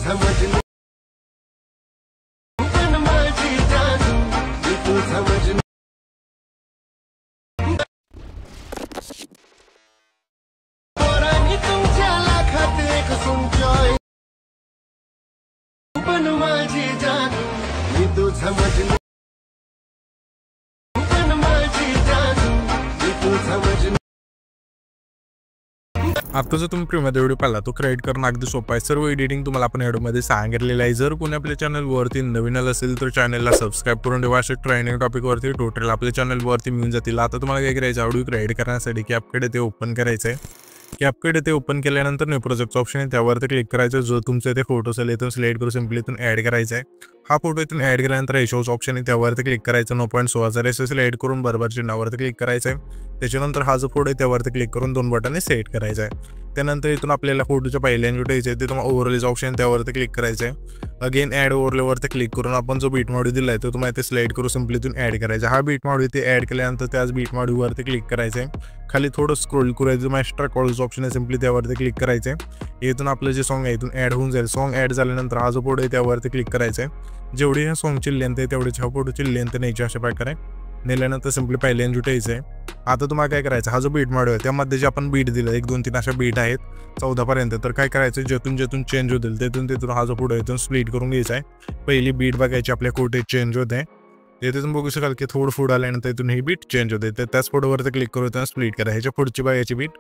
मजनू पण माझी जानू मी तुझा मजनू पोरांनी तुमच्या लाखात एक सुंचोय पण माझी जानू मी तुझा मजनू पण माझी जानू मी तुझा मजनू। आता जर तुम्ही प्रीमियम व्हिडिओ पाहिला तो क्रिएट करणं अगदी सोपं आहे। सर्व एडिटिंग तुम्हाला आपण व्हिडिओमध्ये सांगितलेलं आहे। जर कोणी आपल्या चॅनलवरती नवीन असेल तर चॅनलला सबस्क्राइब करून ठेवा। अशा ट्रेनिंग टॉपिकवरती टोटल आपल्या चॅनलवरती मिळून जातील। आता तुम्हाला काय करायचं, व्हिडिओ क्रिएट करण्यासाठी कॅपकट ते ओपन करायचं आहे। कॅपकट ते ओपन केल्यानंतर न्यू प्रोजेक्टचं ऑप्शन आहे त्यावरती क्लिक करायचं। जो तुमचा इथे फोटो असेल इथून सिलेक्ट करून सिंपली इथून ॲड करायचा आहे। हा फोटो इथून ॲड केल्यानंतर रेशोच ऑप्शन आहे त्यावरती क्लिक करायचं। 9.16 रेशो सिलेक्ट करून बरोबर चिन्हावरती क्लिक करायचं आहे। त्याच्यानंतर हा जो फोटो आहे त्यावरती क्लिक करून 2 बटन सेट करायचा आहे। त्यानंतर इथून आपल्याला फोटोच्या पहिल्या इन्व्हिटेशन आहे ते तुम्हाला ओव्हरलेज ऑप्शन त्यावरती क्लिक करायचं आहे। अगेन ॲड ओव्हरलेवरती क्लिक करून आपण जो बीट मॉड्यूल दिला आहे तो तुम्हाला इथे सिलेक्ट करून सिंपली इथून ॲड करायचा। हा बीट मॉड्यूल इथे ॲड केल्यानंतर त्याच बीट मॉड्यूलवरती क्लिक करायचं आहे। खाली थोडं स्क्रोल करायचं, मग एक्स्ट्रा कॉल्स ऑप्शन आहे सिंपली त्यावरती क्लिक करायचं आहे। इथून आपलं जे सॉन्ग आहे इथून ॲड होऊन जाईल। सॉन्ग ॲड झाल्यानंतर हा जो फोटो आहे त्यावरती क्लिक करायचं आहे। जेवढी ह्या सॉन्गची लेंथ आहे तेवढीच ह्या फोटोची लेंथ न्यायची अशा प्रकारे नेल्यानंतर सिंपली पहिल्या इन्व्हिटेशन आहे। आता तुम्हाला काय करायचं, हा जो बीट मॉड्यूल आहे त्यामध्ये जे आपण बीट दिलं 1 2 3 अशा बीट आहेत 14 पर्यंत, तर काय करायचं जेथून चेंज होतील तिथून हा जो फोटो आहे इथून स्प्लिट करून घ्यायचा आहे। पहिली बीट बघायची आपल्या कुठे चेंज होते ते तुम्ही बघू शकाल की थोडं पुढे आल्यानंतर इथून ही बीट चेंज होते। तर त्याच फोटोवरती क्लिक करून स्प्लिट करा। ह्याच्या पुढची बघायची बीट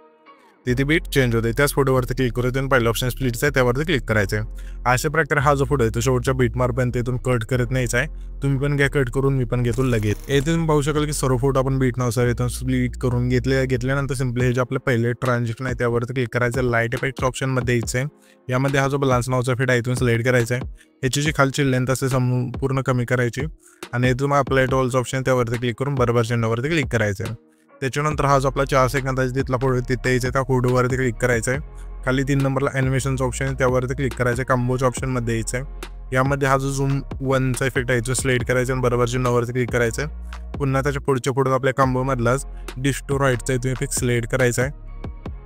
तिथे बीट चेंज होते, त्याच फोटोवरती क्लिक करून पहिलं ऑप्शन स्प्लिटचं आहे त्यावरती क्लिक करायचं आहे। अशा प्रकारे हा जो फोटो आहे तो शेवटच्या बीट मार्कपर्यंत इथून कट करत न्यायचा आहे। तुम्ही पण घ्या कट करून, मी पण घेतो लगेच। येथे तुम्ही पाहू शकाल की सर्व फोटो आपण बीट नावानुसार इथून स्प्लिट करून घेतल्यानंतर सिंपली हे जे आपलं पहिले ट्रान्झॅक्शन आहे त्यावरती क्लिक करायचं। लाईट इफेक्ट ऑप्शनमध्ये यायचं आहे। यामध्ये हा जो बॅलन्स नावाचा फीड आहे इथून सिलेक्ट करायचा आहे। ह्याची जी खालची लेंथ असते संपूर्ण कमी करायची आणि इथून अप्लाय टू ऑल्स ऑप्शन त्यावरती क्लिक करून बरोबर चिन्हावरती क्लिक करायचं आहे। त्याच्यानंतर हा जो आपला 4 सेकंदाचा तिथला फोटो तिथे यायचा त्या फोटोवरती क्लिक करायचं आहे। खाली 3 नंबरला ॲनिमेशनचं ऑप्शन आहे त्यावरती क्लिक करायचं आहे। कॉम्बोच्या ऑप्शनमध्ये यायचं आहे। यामध्ये हा जो झूम 1चा इफेक्ट आहे तो सिलेक्ट करायचा आणि बरोबर चिन्हावरती क्लिक करायचं आहे। पुन्हा त्याच्या पुढच्या फोटो आपल्या कॉम्बोमधलाच डिस्टोराइटचा इथून इफेक्ट सिलेक्ट करायचा आहे।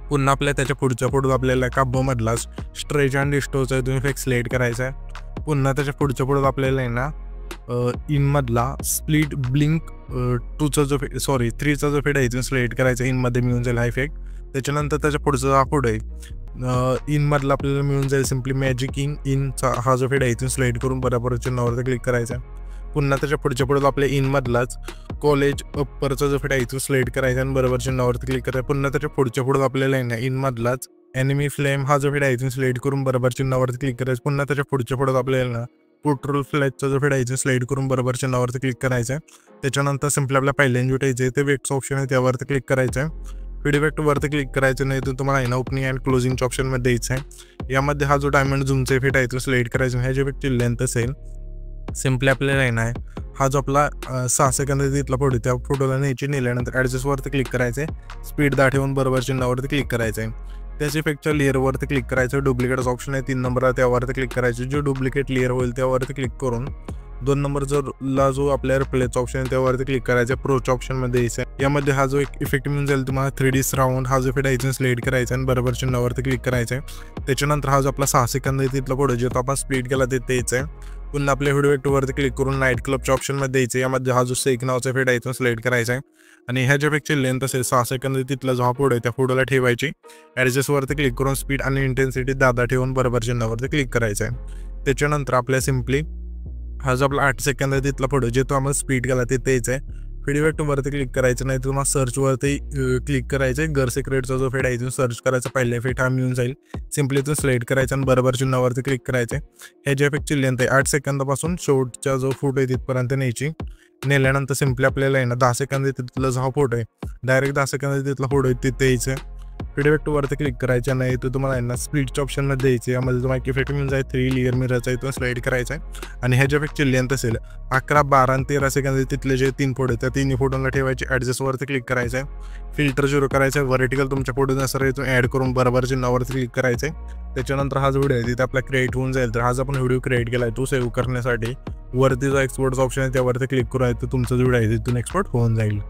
पुन्हा आपल्या त्याच्या पुढच्या फोटो आपल्याला कॉम्बोमधलाच स्ट्रेच अँड डिस्टोरचा इथून इफेक्ट सिलेक्ट करायचा आहे। पुन्हा त्याच्या पुढच्या फोटो आपल्याला आहे ना इनमधला स्प्लिट ब्लिंक 3चा जो फेड आहे इथून सिलेक्ट करायचा। इनमध्ये मिळून जाईल हा इफेक्ट। त्याच्यानंतर त्याच्या पुढचा हा फोटो आहे इनमधला आपल्याला मिळून जाईल सिंपली मॅजिक इनचा हा जो फेड आहे इथून सिलेक्ट करून बरोबर चिन्हावरती क्लिक करायचा। पुन्हा त्याच्या पुढच्या फोटो आपल्या इनमधलाच कॉलेज अप्परचा जो फेड आहे इथून सिलेक्ट करायचा आणि बरोबर चिन्हावरती क्लिक करायचा। पुन्हा त्याच्या पुढच्या फोटो आपल्याला आहे ना इनमधलाच एनिमी फ्लेम हा जो फेड आहे इथून सिलेक्ट करून बरोबर चिन्हावरती क्लिक करायचं। पुन्हा त्याच्या पुढच्या फोटो आपल्याला पोर्ट्रोल फ्लॅगचा जो फेड आहे इथून सिलेक्ट करून बरोबर चिन्हावरती क्लिक करायचं आहे। त्याच्यानंतर सिंपली आपल्या पहिल्या इन्व्हिटेशन आहे ते वेक्टचं ऑप्शन आहे त्यावरती क्लिक करायचं आहे। फीड इफेक्टवरती क्लिक करायचं नाही, इथून तुम्हाला आहे ना ओपनिंग अँड क्लोजिंगच्या ऑप्शनमध्ये द्यायचं आहे। यामध्ये हा जो डायमंड झूमचा इफेक्ट आहे तो सिलेक्ट करायचा। ह्या जे इफेक्टची लेंथ असेल सिंपली आपल्याला आहे ना हा जो आपला 6 सेकंद तिथला फोटो त्या फोटोला न्यायची नेल्यानंतर ॲडजस्टवरती क्लिक करायचं आहे। स्पीड दाखवून बरोबर चिन्हावरती क्लिक करायचं आहे। त्याच इफेक्टच्या लेअरवरती क्लिक करायचं। डुप्लिकेटचा ऑप्शन आहे 3 नंबरला त्यावरती क्लिक करायचं। जो डुप्लिकेट लेअर होईल त्यावरती क्लिक करून 2 नंबरचा जो आपल्या रिप्लेचा ऑप्शन आहे त्यावरती क्लिक करायचं। प्रोच्या ऑप्शनमध्ये यायचं आहे। यामध्ये हा जो एक इफेक्ट मिळून जाईल तुम्हाला 3D राऊंड हा जो इफेक्ट आहे सिलेक्ट करायचा आणि बरोबर चिन्हावरती क्लिक करायचं आहे। त्याच्यानंतर हा जो आपला 6 सेकंद आहे तिथला फोटो जो आपण स्प्लिट केला तिथे यायचं आहे। पुन्हा आपल्या व्हिडिओ इफेक्टवरती क्लिक करून नाईट क्लबच्या ऑप्शनमध्ये यायचं। यामध्ये हा जो सेक नावाचा इफेक्ट आहे सिलेक्ट करायचा आहे आणि ह्या ज्या इफेक्टची लेंथ असेल 6 सेकंद तिथला जो हा फोटो आहे त्या फोटोला ठेवायची। ॲडजस्टवरती क्लिक करून स्पीड आणि इंटेन्सिटी दादा ठेवून बरोबर चिन्हावरती क्लिक करायचं आहे। त्याच्यानंतर आपल्या सिंपली हा जो आपला 8 सेकंद आहे तिथला फोटो जे तो आम्हाला स्पीड केला तिथे यायचं आहे। फीड इफेक्टवरती क्लिक करायचं नाही, तुम्हाला सर्चवरती क्लिक करायचं आहे। गर सिक्रेटचा जो फेड आहे इथून सर्च करायचा पहिला इफेक्ट हा मिळून जाईल। सिंपली इथून सिलेक्ट करायचं आणि बरोबर चिन्हावरती क्लिक करायचं आहे। ह्या ज्या इफेक्टची लेंथ आहे 8 सेकंदापासून शेवटचा जो फोटो आहे तिथपर्यंत न्यायची। नेल्यानंतर सिंपली आपल्याला आहे ना 10 सेकंद तिथला जो हा फोटो आहे डायरेक्ट 10 सेकंद तिथला फोटो आहे तिथे यायचं आहे। फीड इफेक्टवरती क्लिक करायचं नाही, तर तुम्हाला आहे ना स्पीडच्या ऑप्शनमध्ये द्यायचे। यामध्ये तुम्हाला इफेक्ट मिळून जाईल 3 लेअर मिररचा इथून सिलेक्ट करायचा आहे आणि ह्या ज्या इफेक्टची लेंथ असेल 11, 12 आणि 13 सेकंद तिथले जे 3 फोटो आहेत त्या 3 फोटोला ठेवायचे। ॲडजस्टवरती क्लिक करायचं आहे। फिल्टर 0 करायचं आहे। व्हर्टिकल तुमच्या फोटोनुसार इथून ॲड करून बरोबर चिन्हावरती क्लिक करायचं आहे। त्याच्यानंतर हा जो व्हिडिओ आहे तिथे आपला क्रिएट होऊन जाईल। तर हा जो आपण व्हिडिओ क्रिएट केला आहे तो सेव्ह करण्यासाठी वरती जो एक्सपोर्टचा ऑप्शन आहे त्यावरती क्लिक करायचं, तुमचा जो व्हिडिओ आहे तिथून एक्सपोर्ट होऊन जाईल।